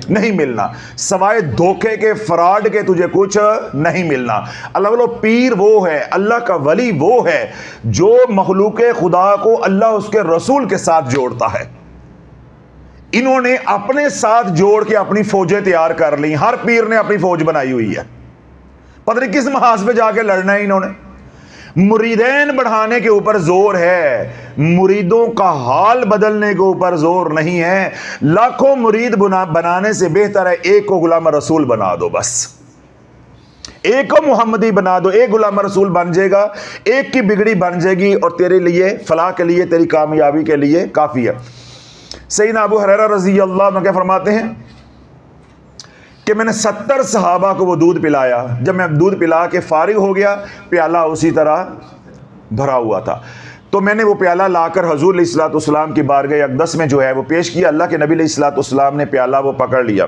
نہیں ملنا، سوائے دھوکے کے، فراڈ کے تجھے کچھ نہیں ملنا۔ اللہ والو، پیر وہ ہے، اللہ کا ولی وہ ہے جو مخلوق خدا کو اللہ اس کے رسول کے ساتھ جوڑتا ہے۔ انہوں نے اپنے ساتھ جوڑ کے اپنی فوجیں تیار کر لی، ہر پیر نے اپنی فوج بنائی ہوئی ہے، پتہ نہیں کس محاذ پہ جا کے لڑنا ہے انہوں نے۔ مریدین بڑھانے کے اوپر زور ہے، مریدوں کا حال بدلنے کے اوپر زور نہیں ہے۔ لاکھوں مرید بنانے سے بہتر ہے ایک کو غلام رسول بنا دو، بس ایک کو محمدی بنا دو، ایک غلام رسول بن جائے گا، ایک کی بگڑی بن جائے گی اور تیرے لیے فلاح کے لیے، تیری کامیابی کے لیے کافی ہے۔ سیدنا ابو ہریرہ رضی اللہ عنہ کیا فرماتے ہیں کہ میں نے 70 صحابہ کو وہ دودھ پلایا، جب میں دودھ پلا کے فارغ ہو گیا پیالہ اسی طرح بھرا ہوا تھا، تو میں نے وہ پیالہ لا کر حضور علیہ الصلوۃ والسلام کی بارگاہ اقدس میں جو ہے وہ پیش کیا۔ اللہ کے نبی علیہ الصلوۃ والسلام نے پیالہ وہ پکڑ لیا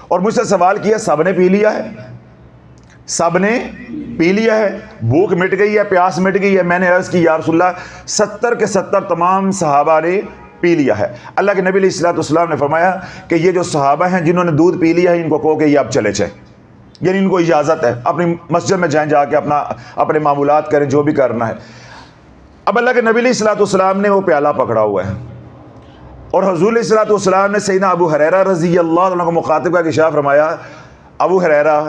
اور مجھ سے سوال کیا، سب نے پی لیا ہے؟ سب نے پی لیا ہے؟ بھوک مٹ گئی ہے، پیاس مٹ گئی ہے؟ میں نے عرض کی یا رسول اللہ 70 کے 70 تمام صحابہ نے پی لیا ہے۔ اللہ کے نبی علیہ الصلوۃ والسلام نے فرمایا کہ یہ جو صحابہ ہیں جنہوں نے دودھ پی لیا ہے ان کو کہو کہ یہ اب چلے جائیں، یعنی ان کو اجازت ہے، اپنی مسجد میں جائیں، جا کے اپنے معمولات کریں جو بھی کرنا ہے۔ اب اللہ کے نبی علیہ الصلوۃ والسلام نے وہ پیالہ پکڑا ہوا ہے اور حضور علیہ الصلوۃ والسلام نے سیدنا ابو ہریرہ رضی اللہ عنہ کو مخاطب کر کے ارشاد فرمایا، ابو ہریرہ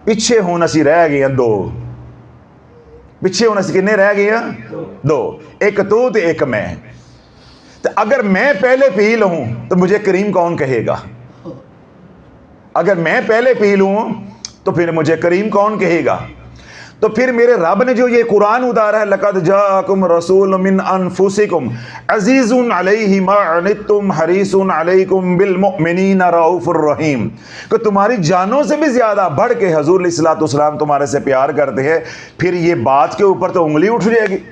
پیچھے ہونا سی رہ گئے ہیں دو، پیچھے ہونا سی کتنے رہ گئے ہیں؟ دو، ایک تو ایک میں۔ تو اگر میں پہلے پی لوں تو مجھے کریم کون کہے گا؟ اگر میں پہلے پی لوں تو پھر مجھے کریم کون کہے گا؟ تو پھر میرے رب نے جو یہ قرآن اتارا ہے، لَقَدْ جَاءَكُمْ رَسُولٌ مِّنْ أَنفُسِكُمْ عَزِيزٌ عَلَيْهِ مَا عَنِتُّمْ حَرِيصٌ عَلَيْكُمْ بِالْمُؤْمِنِينَ رَءُوفٌ رَحِيمٌ، کہ تمہاری جانوں سے بھی زیادہ بڑھ کے حضور علیہ الصلوۃ والسلام تمہارے سے پیار کرتے ہیں۔ پھر یہ بات کے اوپر تو انگلی اٹھ جائے گی۔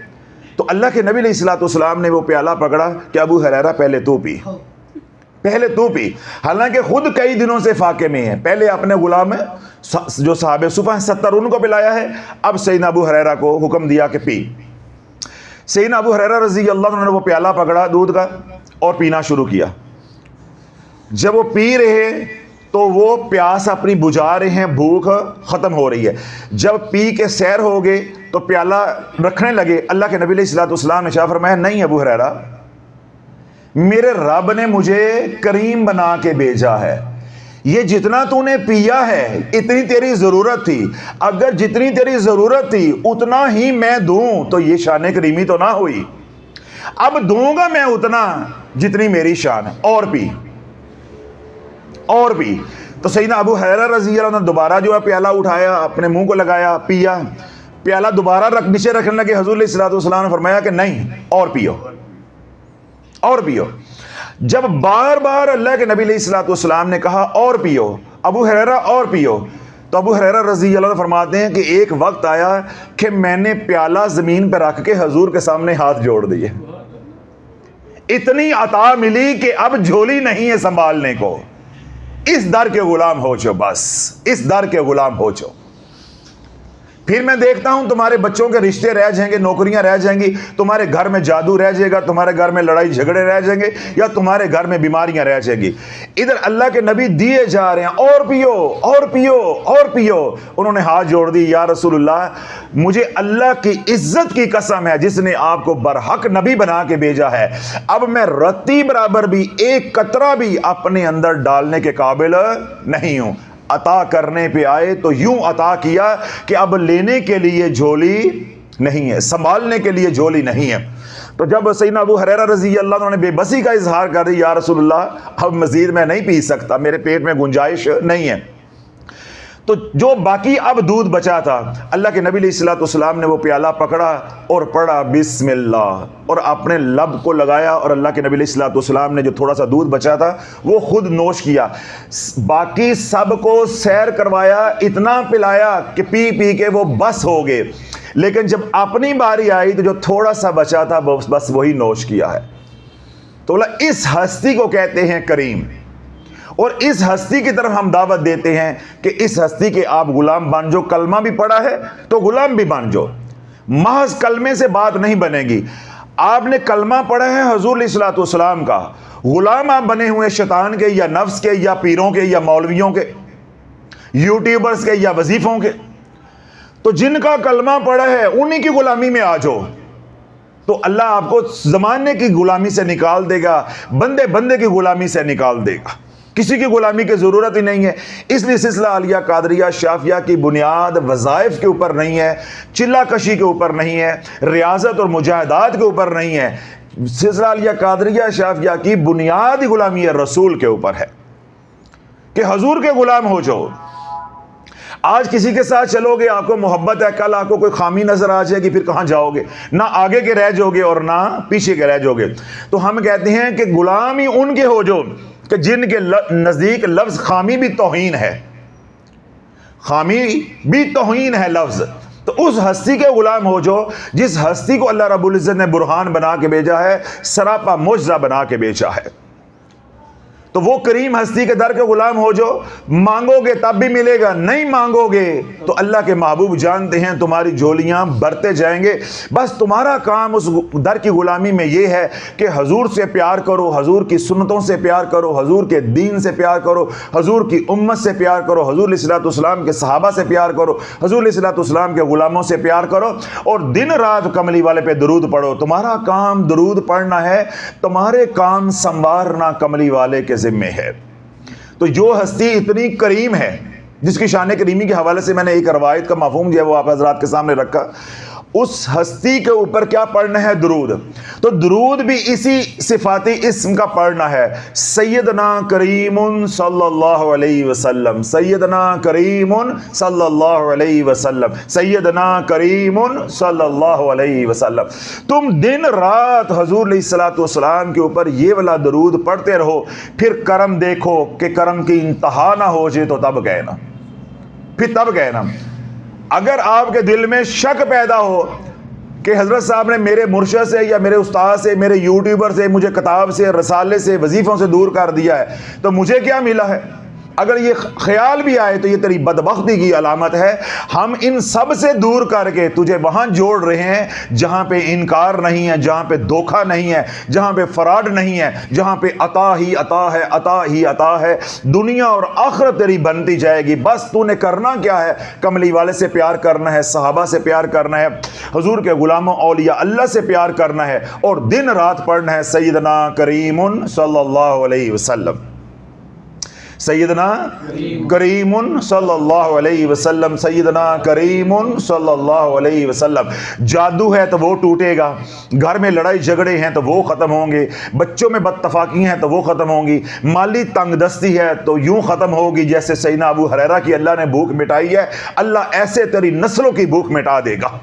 تو اللہ کے نبی علیہ الصلوۃ والسلام نے وہ پیالہ پکڑا کہ ابو ہریرہ پہلے تو پی، پہلے تو پی، حالانکہ خود کئی دنوں سے فاقے میں ہے۔ پہلے اپنے غلام جو صحابہ صفہ 70 ان کو پلایا ہے، اب سیدنا ابو ہریرہ کو حکم دیا کہ پی۔ سیدنا ابو ہریرہ رضی اللہ عنہ نے وہ پیالہ پکڑا دودھ کا اور پینا شروع کیا۔ جب وہ پی رہے تو وہ پیاس اپنی بجھا رہے ہیں، بھوک ختم ہو رہی ہے۔ جب پی کے سیر ہو گئے تو پیالہ رکھنے لگے، اللہ کے نبی علیہ الصلوۃ والسلام نے فرمایا، نہیں ابو ہریرہ، میرے رب نے مجھے کریم بنا کے بھیجا ہے، یہ جتنا تو نے پیا ہے اتنی تیری ضرورت تھی، اگر جتنی تیری ضرورت تھی اتنا ہی میں دوں تو یہ شان کریمی تو نہ ہوئی، اب دوں گا میں اتنا جتنی میری شان ہے، اور پی اور بھی۔ تو سیدنا ابو ہریرہ رضی اللہ عنہ نے دوبارہ جو ہے پیالہ اٹھایا، اپنے منہ کو لگایا، پیا، پیالہ دوبارہ نیچے رکھنے لگے۔ حضور علیہ الصلوۃ والسلام نے فرمایا کہ نہیں، اور پیو اور پیو۔ جب بار بار اللہ کے نبی علیہ الصلوۃ والسلام نے کہا اور پیو، ابو ہریرہ اور پیو، تو ابو ہریرہ رضی اللہ عنہ فرماتے ہیں کہ ایک وقت آیا کہ میں نے پیالہ زمین پہ رکھ کے حضور کے سامنے ہاتھ جوڑ دیے، اتنی عطا ملی کہ اب جھولی نہیں ہے سنبھالنے کو، اس در کے غلام ہو چو، بس اس در کے غلام ہو چو۔ پھر میں دیکھتا ہوں تمہارے بچوں کے رشتے رہ جائیں گے، نوکریاں رہ جائیں گی، تمہارے گھر میں جادو رہ جائے گا، تمہارے گھر میں لڑائی جھگڑے رہ جائیں گے، یا تمہارے گھر میں بیماریاں رہ جائیں گی۔ ادھر اللہ کے نبی دیے جا رہے ہیں، اور پیو اور پیو اور پیو۔ انہوں نے ہاتھ جوڑ دی، یا رسول اللہ، مجھے اللہ کی عزت کی قسم ہے جس نے آپ کو برحق نبی بنا کے بھیجا ہے، اب میں رتی برابر بھی ایک قطرہ بھی اپنے اندر ڈالنے کے قابل نہیں ہوں۔ عطا کرنے پہ آئے تو یوں عطا کیا کہ اب لینے کے لیے جھولی نہیں ہے، سنبھالنے کے لیے جھولی نہیں ہے۔ تو جب سیدنا ابو ہریرہ رضی اللہ عنہ نے بے بسی کا اظہار کر دی، یا رسول اللہ اب مزید میں نہیں پی سکتا، میرے پیٹ میں گنجائش نہیں ہے، تو جو باقی اب دودھ بچا تھا، اللہ کے نبی علیہ الصلوۃ والسلام نے وہ پیالہ پکڑا اور پڑھا بسم اللہ، اور اپنے لب کو لگایا، اور اللہ کے نبی علیہ الصلوۃ والسلام نے جو تھوڑا سا دودھ بچا تھا وہ خود نوش کیا، باقی سب کو سیر کروایا، اتنا پلایا کہ پی پی کے وہ بس ہو گئے، لیکن جب اپنی باری آئی تو جو تھوڑا سا بچا تھا بس وہی نوش کیا ہے۔ تو اس ہستی کو کہتے ہیں کریم، اور اس ہستی کی طرف ہم دعوت دیتے ہیں کہ اس ہستی کے آپ غلام بن جو. کلمہ بھی پڑھا ہے تو غلام بھی بن جو. محض کلمے سے بات نہیں بنے گی. آپ نے کلمہ پڑھا ہے حضور علیہ الصلوۃ والسلام کا, غلام آپ بنے ہوئے شیطان کے یا نفس کے یا پیروں کے یا مولویوں کے, یوٹیوبرز کے یا وظیفوں کے. تو جن کا کلمہ پڑھا ہے انہی کی غلامی میں آ جاؤ, تو اللہ آپ کو زمانے کی غلامی سے نکال دے گا, بندے بندے کی غلامی سے نکال دے گا. کسی کی غلامی کی ضرورت ہی نہیں ہے. اس لیے سلسلہ عالیہ قادریہ شافیہ کی بنیاد وظائف کے اوپر نہیں ہے, چلہ کشی کے اوپر نہیں ہے, ریاضت اور مجاہدات کے اوپر نہیں ہے. سلسلہ عالیہ قادریہ شافیہ کی بنیاد غلامی رسول کے اوپر ہے کہ حضور کے غلام ہو جاؤ. آج کسی کے ساتھ چلو گے آپ کو محبت ہے, کل آپ کو کوئی خامی نظر آ جائے گی, پھر کہاں جاؤ گے؟ نہ آگے کے رہ جاؤ گے اور نہ پیچھے کے رہ جاؤ گے. تو ہم کہتے ہیں کہ غلام ہی ان کے ہو جو کہ جن کے نزدیک لفظ خامی بھی توہین ہے, خامی بھی توہین ہے لفظ. تو اس ہستی کے غلام ہو جو جس ہستی کو اللہ رب العزت نے برہان بنا کے بھیجا ہے, سراپا معجزہ بنا کے بھیجا ہے. تو وہ کریم ہستی کے در کے غلام ہو جو. مانگو گے تب بھی ملے گا, نہیں مانگو گے تو اللہ کے محبوب جانتے ہیں تمہاری جھولیاں بھرتے جائیں گے. بس تمہارا کام اس در کی غلامی میں یہ ہے کہ حضور سے پیار کرو, حضور کی سنتوں سے پیار کرو, حضور کے دین سے پیار کرو, حضور کی امت سے پیار کرو, حضور علیہ الصلوۃ والسلام کے صحابہ سے پیار کرو, حضور علیہ الصلوۃ والسلام کے غلاموں سے پیار کرو, اور دن رات کملی والے پہ درود پڑھو. تمہارا کام درود پڑھنا ہے, تمہارے کام سنوارنا کملی والے کے ذمے ہے. تو جو ہستی اتنی کریم ہے, جس کی شان کریمی کے حوالے سے میں نے ایک روایت کا مفہوم جو ہے وہ آپ حضرات کے سامنے رکھا, اس ہستی کے اوپر کیا پڑھنا ہے؟ درود. تو درود بھی اسی صفاتی اسم کا پڑھنا ہے, سیدنا کریم صلی اللہ علیہ وسلم, سیدنا کریم صلی اللہ علیہ وسلم, سیدنا کریم صلی اللہ علیہ وسلم. تم دن رات حضور علیہ الصلوۃ والسلام کے اوپر یہ والا درود پڑھتے رہو, پھر کرم دیکھو کہ کرم کی انتہا نہ ہو جائے تو تب کہنا, پھر تب کہنا. اگر آپ کے دل میں شک پیدا ہو کہ حضرت صاحب نے میرے مرشد سے یا میرے استاد سے, میرے یوٹیوبر سے, مجھے کتاب سے, رسالے سے, وظیفوں سے دور کر دیا ہے, تو مجھے کیا ملا ہے, اگر یہ خیال بھی آئے تو یہ تیری بدبختی کی علامت ہے. ہم ان سب سے دور کر کے تجھے وہاں جوڑ رہے ہیں جہاں پہ انکار نہیں ہے, جہاں پہ دھوکہ نہیں ہے, جہاں پہ فراڈ نہیں ہے, جہاں پہ عطا ہی عطا ہے, عطا ہی عطا ہے. دنیا اور آخرت تیری بنتی جائے گی. بس تو نے کرنا کیا ہے؟ کملی والے سے پیار کرنا ہے, صحابہ سے پیار کرنا ہے, حضور کے غلاموں اولیاء اللہ سے پیار کرنا ہے, اور دن رات پڑھنا ہے سیدنا کریم صلی اللہ علیہ وسلم, سیدنا کریم صلی اللہ علیہ وسلم, سیدنا کریم صلی اللہ علیہ وسلم. جادو ہے تو وہ ٹوٹے گا, گھر میں لڑائی جھگڑے ہیں تو وہ ختم ہوں گے, بچوں میں بدتفاقی ہیں تو وہ ختم ہوں گی, مالی تنگ دستی ہے تو یوں ختم ہوگی جیسے سیدنا ابو ہریرہ کی اللہ نے بھوک مٹائی ہے. اللہ ایسے تیری نسلوں کی بھوک مٹا دے گا,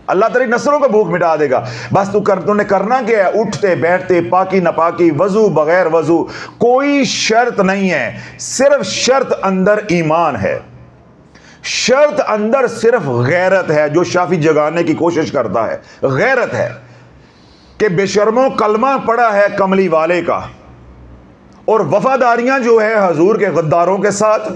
اللہ تیری نسلوں کو بھوک مٹا دے گا. بس تو نے کرنا کیا ہے؟ اٹھتے بیٹھتے پاکی نپاکی, وضو بغیر وضو, کوئی شرط نہیں ہے, صرف شرط اندر ایمان ہے, شرط اندر صرف غیرت ہے. جو شافی جگانے کی کوشش کرتا ہے, غیرت ہے کہ بے شرموں کلمہ پڑا ہے کملی والے کا, اور وفاداریاں جو ہے حضور کے غداروں کے ساتھ,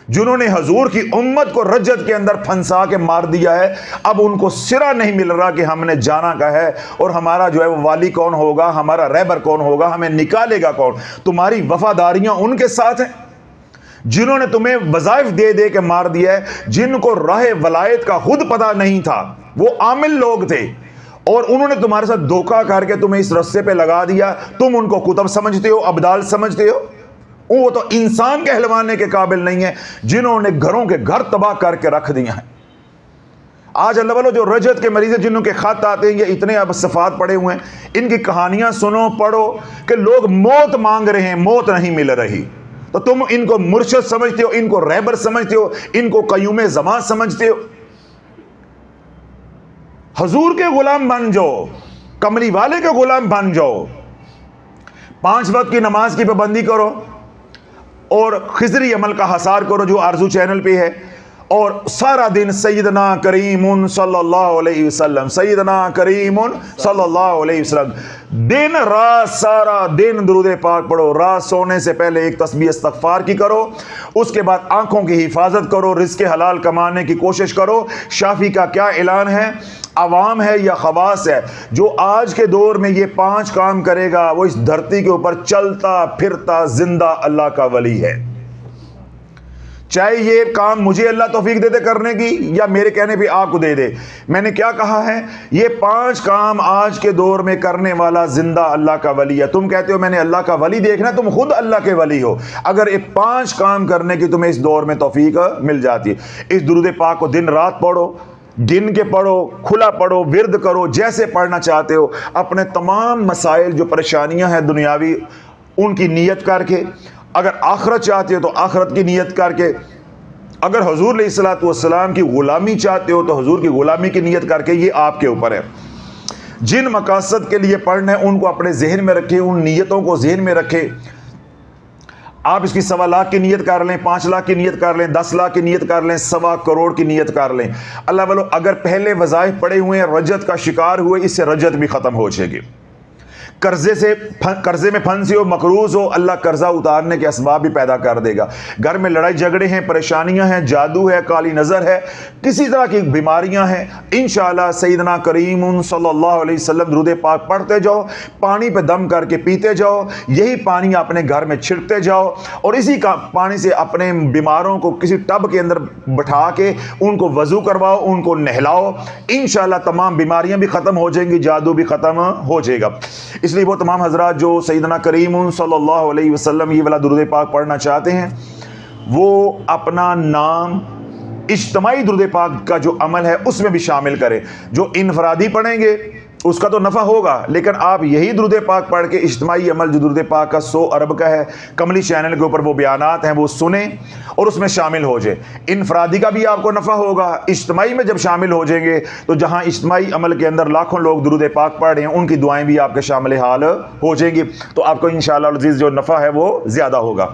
جنہوں نے حضور کی امت کو رجت کے اندر پھنسا کے مار دیا ہے. اب ان کو سرا نہیں مل رہا کہ ہم نے جانا کا ہے, اور ہمارا جو ہے وہ والی کون ہوگا, ہمارا رہبر کون ہوگا, ہمیں نکالے گا کون. تمہاری وفاداریاں ان کے ساتھ ہیں جنہوں نے تمہیں وظائف دے دے کے مار دیا ہے, جن کو راہ ولایت کا خود پتہ نہیں تھا, وہ عامل لوگ تھے, اور انہوں نے تمہارے ساتھ دھوکہ کر کے تمہیں اس رستے پہ لگا دیا. تم ان کو کتب سمجھتے ہو, ابدال سمجھتے ہو, وہ تو انسان کہلوانے کے قابل نہیں ہے, جنہوں نے گھروں کے گھر تباہ کر کے رکھ دیا ہیں. آج اللہ والو جو رجت کے مریض ہیں, جنہوں کے خط آتے ہیں, یہ اتنے اب صفات پڑے ہوئے ہیں, ان کی کہانیاں سنو پڑھو کہ لوگ موت مانگ رہے ہیں, موت نہیں مل رہی. تو تم ان کو مرشد سمجھتے ہو, ان کو رہبر سمجھتے ہو, ان کو قیوم زمان سمجھتے ہو. حضور کے غلام بن جاؤ, کملی والے کے غلام بن جاؤ, 5 وقت کی نماز کی پابندی کرو, اور خضری عمل کا حصار کرو جو آرزو چینل پہ ہے, اور سارا دن سیدنا کریم صلی اللہ علیہ وسلم، سیدنا کریم صلی اللہ علیہ وسلم، دن رات سارا دن درود پاک پڑھو، رات سونے سے پہلے ایک تسبیح استغفار کی کرو، اس کے بعد آنکھوں کی حفاظت کرو، رزق حلال کمانے کی کوشش کرو۔ شافی کا کیا اعلان ہے؟ عوام ہے یا خواص ہے؟ جو آج کے دور میں یہ 5 کام کرے گا وہ اس دھرتی کے اوپر چلتا پھرتا زندہ اللہ کا ولی ہے۔ چاہے یہ کام مجھے اللہ توفیق دے دے کرنے کی یا میرے کہنے پہ آپ کو دے دے۔ میں نے کیا کہا ہے؟ یہ 5 کام آج کے دور میں کرنے والا زندہ اللہ کا ولی ہے۔ تم کہتے ہو میں نے اللہ کا ولی دیکھنا، تم خود اللہ کے ولی ہو اگر یہ 5 کام کرنے کی تمہیں اس دور میں توفیق مل جاتی ہے۔ اس درود پاک کو دن رات پڑھو، گن کے پڑھو، کھلا پڑھو، ورد کرو، جیسے پڑھنا چاہتے ہو۔ اپنے تمام مسائل جو پریشانیاں ہیں دنیاوی ان کی نیت کر کے، اگر آخرت چاہتے ہو تو آخرت کی نیت کر کے، اگر حضور علیہ الصلوۃ والسلام کی غلامی چاہتے ہو تو حضور کی غلامی کی نیت کر کے، یہ آپ کے اوپر ہے۔ جن مقاصد کے لیے پڑھنا ہے ان کو اپنے ذہن میں رکھیں، ان نیتوں کو ذہن میں رکھیں۔ آپ اس کی 1.25 لاکھ کی نیت کر لیں، 5 لاکھ کی نیت کر لیں، 10 لاکھ کی نیت کر لیں، 1.25 کروڑ کی نیت کر لیں۔ اللہ والو اگر پہلے وظائف پڑے ہوئے ہیں، رجت کا شکار ہوئے، اس سے رجت بھی ختم ہو جائے گی۔ قرضے میں پھنسے ہو، مقروض ہو، اللہ قرضہ اتارنے کے اسباب بھی پیدا کر دے گا۔ گھر میں لڑائی جھگڑے ہیں، پریشانیاں ہیں، جادو ہے، کالی نظر ہے، کسی طرح کی بیماریاں ہیں، انشاءاللہ سیدنا کریم صلی اللہ علیہ وسلم درود پاک پڑھتے جاؤ، پانی پہ دم کر کے پیتے جاؤ، یہی پانی اپنے گھر میں چھڑکتے جاؤ، اور اسی کا پانی سے اپنے بیماروں کو کسی ٹب کے اندر بٹھا کے ان کو وضو کرواؤ، ان کو نہلاؤ، انشاءاللہ تمام بیماریاں بھی ختم ہو جائیں گی، جادو بھی ختم ہو جائے گا۔ اس لیے وہ تمام حضرات جو سیدنا کریم صلی اللہ علیہ وسلم یہ والا درود پاک پڑھنا چاہتے ہیں، وہ اپنا نام اجتماعی درود پاک کا جو عمل ہے اس میں بھی شامل کریں۔ جو انفرادی پڑھیں گے اس کا تو نفع ہوگا، لیکن آپ یہی درود پاک پڑھ کے اجتماعی عمل جو درود پاک کا 100 ارب کا ہے، کملی چینل کے اوپر وہ بیانات ہیں، وہ سنیں اور اس میں شامل ہو جائیں۔ انفرادی کا بھی آپ کو نفع ہوگا، اجتماعی میں جب شامل ہو جائیں گے تو جہاں اجتماعی عمل کے اندر لاکھوں لوگ درود پاک پڑھ رہے ہیں ان کی دعائیں بھی آپ کے شامل حال ہو جائیں گی، تو آپ کو انشاءاللہ العزیز جو نفع ہے وہ زیادہ ہوگا۔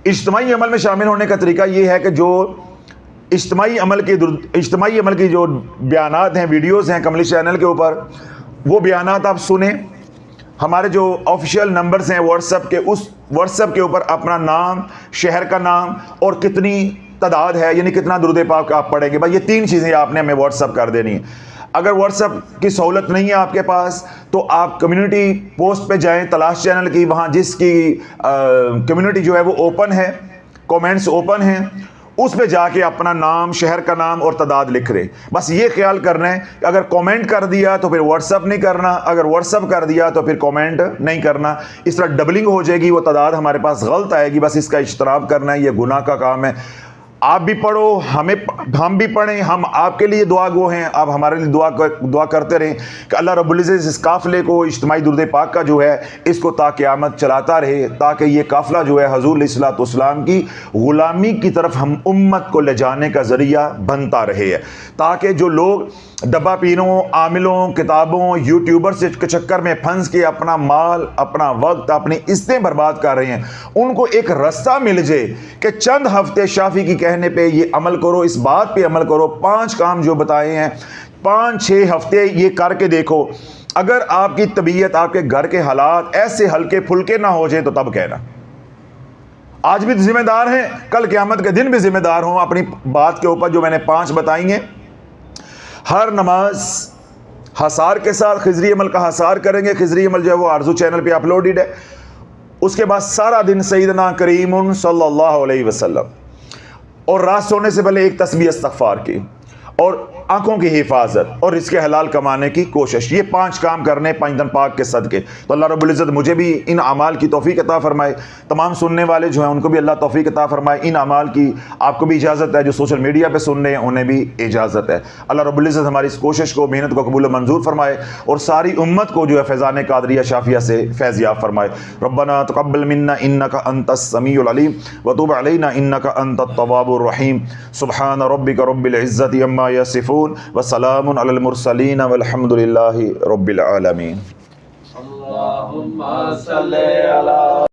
اجتماعی عمل میں شامل ہونے کا طریقہ یہ ہے کہ جو اجتماعی عمل کی جو بیانات ہیں، ویڈیوز ہیں کملی چینل کے اوپر، وہ بیانات آپ سنیں۔ ہمارے جو آفیشیل نمبرز ہیں واٹس ایپ کے، اس واٹس ایپ کے اوپر اپنا نام، شہر کا نام اور کتنی تعداد ہے، یعنی کتنا درود پاک آپ پڑھیں گے، بس یہ 3 چیزیں آپ نے ہمیں واٹس ایپ کر دینی ہے۔ اگر واٹس ایپ کی سہولت نہیں ہے آپ کے پاس تو آپ کمیونٹی پوسٹ پہ جائیں تلاش چینل کی، وہاں جس کی کمیونٹی جو ہے وہ اوپن ہے، کومنٹس اوپن ہیں، اس پہ جا کے اپنا نام، شہر کا نام اور تعداد لکھ رہے۔ بس یہ خیال کرنا ہے کہ اگر کومنٹ کر دیا تو پھر واٹس ایپ نہیں کرنا، اگر واٹس ایپ کر دیا تو پھر کومنٹ نہیں کرنا، اس طرح ڈبلنگ ہو جائے گی، وہ تعداد ہمارے پاس غلط آئے گی۔ بس اس کا اجتناب کرنا ہے، یہ گناہ کا کام ہے۔ آپ بھی پڑھو، ہم بھی پڑھیں، ہم آپ کے لیے دعا گو ہیں، آپ ہمارے لیے دعا کرتے رہیں کہ اللہ رب العزت اس قافلے کو اجتماعی درود پاک کا جو ہے اس کو تا قیامت چلاتا رہے، تاکہ یہ قافلہ جو ہے حضور علیہ الصلوۃ والسلام کی غلامی کی طرف ہم امت کو لے جانے کا ذریعہ بنتا رہے، تاکہ جو لوگ ڈبہ پینوں، عاملوں، کتابوں، یوٹیوبر کے چکر میں پھنس کے اپنا مال، اپنا وقت، اپنی عزتیں برباد کر رہے ہیں، ان کو ایک رستہ مل جائے کہ چند ہفتے شافی کی کہنے پہ یہ عمل کرو، اس بات پہ عمل کرو، 5 کام جو بتائے ہیں 5-6 ہفتے یہ کر کے دیکھو۔ اگر آپ کی طبیعت، آپ کے گھر کے حالات ایسے ہلکے پھلکے نہ ہو جائے تو تب کہنا۔ آج بھی ذمہ دار ہیں، کل قیامت کے دن بھی ذمہ دار ہوں اپنی بات کے اوپر جو میں نے 5 بتائی ہیں۔ ہر نماز حصار کے ساتھ خضری عمل کا حصار کریں گے۔ خضری عمل جو ہے وہ آرزو چینل پہ اپلوڈڈ ہے۔ اس کے بعد سارا دن سیدنا کریم صلی اللہ علیہ وسلم، اور رات سونے سے پہلے ایک تسبیح استغفار کی، اور آنکھوں کی حفاظت اور رزق حلال کمانے کی کوشش، یہ 5 کام کرنے 5 دن پاک کے صدقے۔ تو اللہ رب العزت مجھے بھی ان اعمال کی توفیق عطا فرمائے، تمام سننے والے جو ہیں ان کو بھی اللہ توفیق عطا فرمائے۔ ان اعمال کی آپ کو بھی اجازت ہے، جو سوشل میڈیا پہ سن رہے ہیں انہیں بھی اجازت ہے۔ اللہ رب العزت ہماری اس کوشش کو، محنت کو قبول و منظور فرمائے، اور ساری امت کو جو ہے فیضان قادریہ شافیہ سے فیض یاب فرمائے۔ ربنا تقبل منا انک انت السمیع العلیم وتب علینا انک انت التواب الرحیم۔ سبحان ربک رب العزت عما یصفون وسلام علی المرسلین والحمد للہ رب العالمین۔ اللہم صلی علی